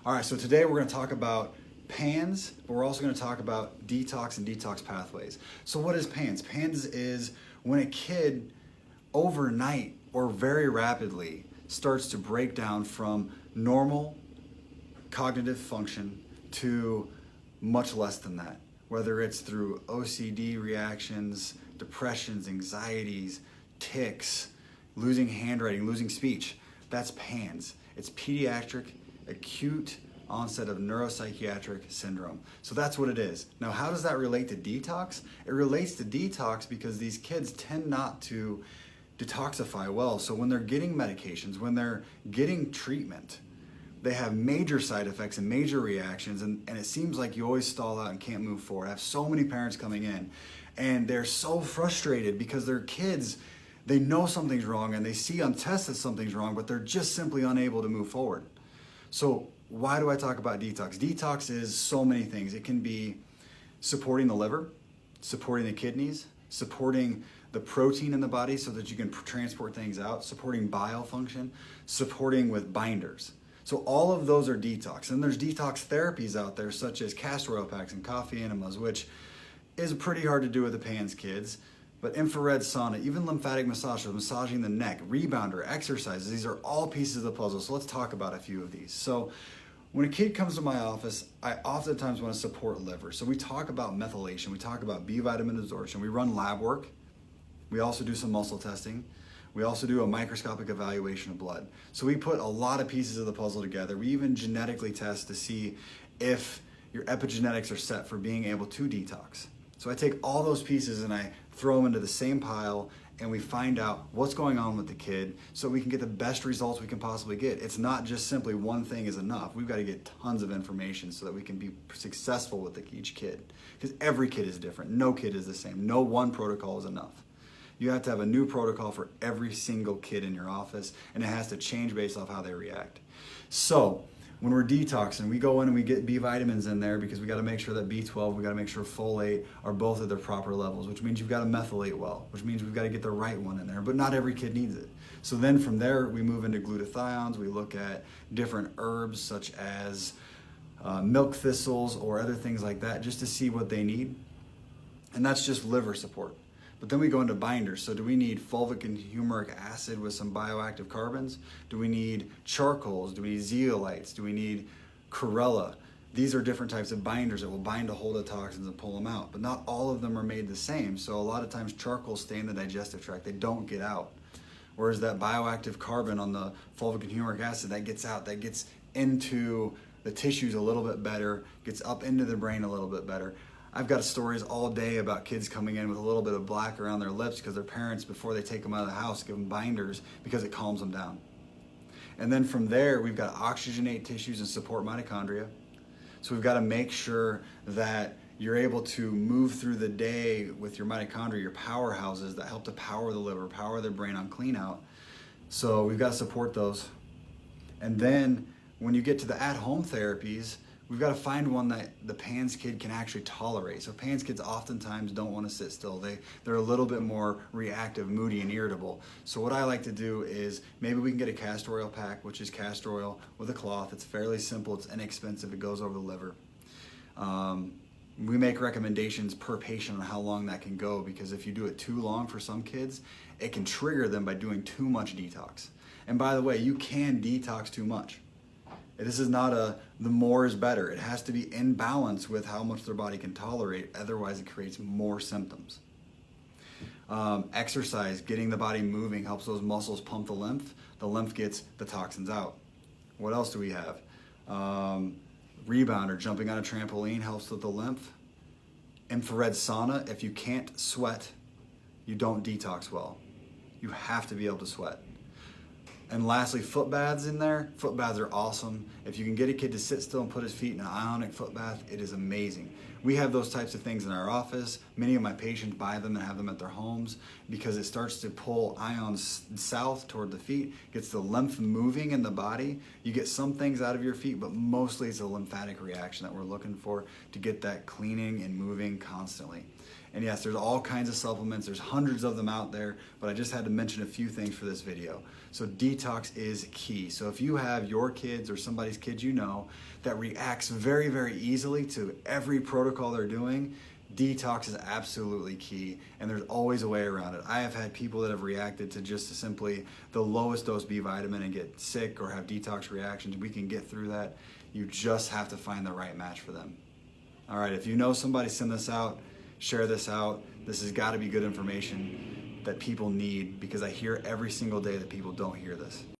All right, so today we're going to talk about PANDAS, but we're also going to talk about detox and detox pathways. So what is PANDAS? PANDAS is when a kid overnight or very rapidly starts to break down from normal cognitive function to much less than that, whether it's through OCD reactions, depressions, anxieties, tics, losing handwriting, losing speech. That's PANDAS. It's pediatric acute onset of neuropsychiatric syndrome. So that's what it is. Now, how does that relate to detox? It relates to detox because these kids tend not to detoxify well. So when they're getting medications, when they're getting treatment, they have major side effects and major reactions, and it seems like you always stall out and can't move forward. I have so many parents coming in, and they're so frustrated because their kids, they know something's wrong and they see on tests that something's wrong, but they're just simply unable to move forward. So why do I talk about detox? Detox is so many things. It can be supporting the liver, supporting the kidneys, supporting the protein in the body so that you can transport things out, supporting bile function, supporting with binders. So all of those are detox. And there's detox therapies out there such as castor oil packs and coffee enemas, which is pretty hard to do with the PANDAS kids. But infrared sauna, even lymphatic massage, massaging the neck, rebounder, exercises, these are all pieces of the puzzle. So let's talk about a few of these. So when a kid comes to my office, I oftentimes want to support liver. So we talk about methylation, we talk about B vitamin absorption, we run lab work, we also do some muscle testing, we also do a microscopic evaluation of blood. So we put a lot of pieces of the puzzle together. We even genetically test to see if your epigenetics are set for being able to detox. So I take all those pieces and I throw them into the same pile, and we find out what's going on with the kid so we can get the best results we can possibly get. It's not just simply one thing is enough. We've got to get tons of information so that we can be successful with each kid, because every kid is different. No kid is the same. No one protocol is enough. You have to have a new protocol for every single kid in your office, and it has to change based off how they react. So when we're detoxing, we go in and we get B vitamins in there because we got to make sure that B12, we got to make sure folate are both at their proper levels, which means you've got to methylate well, which means we've got to get the right one in there, but not every kid needs it. So then from there, we move into glutathiones. We look at different herbs such as milk thistles or other things like that just to see what they need. And that's just liver support. But then we go into binders. So do we need fulvic and humeric acid with some bioactive carbons? Do we need charcoals? Do we need zeolites? Do we need chlorella? These are different types of binders that will bind a hold of toxins and pull them out. But not all of them are made the same. So a lot of times charcoals stay in the digestive tract. They don't get out. Whereas that bioactive carbon on the fulvic and humeric acid, that gets out, that gets into the tissues a little bit better, gets up into the brain a little bit better. I've got stories all day about kids coming in with a little bit of black around their lips because their parents, before they take them out of the house, give them binders because it calms them down. And then from there, we've got to oxygenate tissues and support mitochondria. So we've got to make sure that you're able to move through the day with your mitochondria, your powerhouses that help to power the liver, power the brain on clean out. So we've got to support those. And then when you get to the at-home therapies, we've got to find one that the PANDAS kid can actually tolerate. So PANDAS kids oftentimes don't want to sit still. They're a little bit more reactive, moody, and irritable. So what I like to do is maybe we can get a castor oil pack, which is castor oil with a cloth. It's fairly simple. It's inexpensive. It goes over the liver. We make recommendations per patient on how long that can go, because if you do it too long for some kids, it can trigger them by doing too much detox. And by the way, you can detox too much. This is not the more is better. It has to be in balance with how much their body can tolerate. Otherwise, it creates more symptoms. Exercise, getting the body moving, helps those muscles pump the lymph. The lymph gets the toxins out. What else do we have? Rebounder, jumping on a trampoline, helps with the lymph. Infrared sauna, if you can't sweat, you don't detox well. You have to be able to sweat. And lastly, foot baths in there. Foot baths are awesome. If you can get a kid to sit still and put his feet in an ionic foot bath, it is amazing. We have those types of things in our office. Many of my patients buy them and have them at their homes because it starts to pull ions south toward the feet, gets the lymph moving in the body. You get some things out of your feet, but mostly it's a lymphatic reaction that we're looking for to get that cleaning and moving constantly. And yes, there's all kinds of supplements. There's hundreds of them out there, but I just had to mention a few things for this video. So detox is key. So if you have your kids or somebody's kids you know that reacts very, very easily to every protocol they're doing, detox is absolutely key, and there's always a way around it. I have had people that have reacted to just simply the lowest dose B vitamin and get sick or have detox reactions. We can get through that. You just have to find the right match for them. All right, if you know somebody, send this out, share this out. This has got to be good information that people need, because I hear every single day that people don't hear this.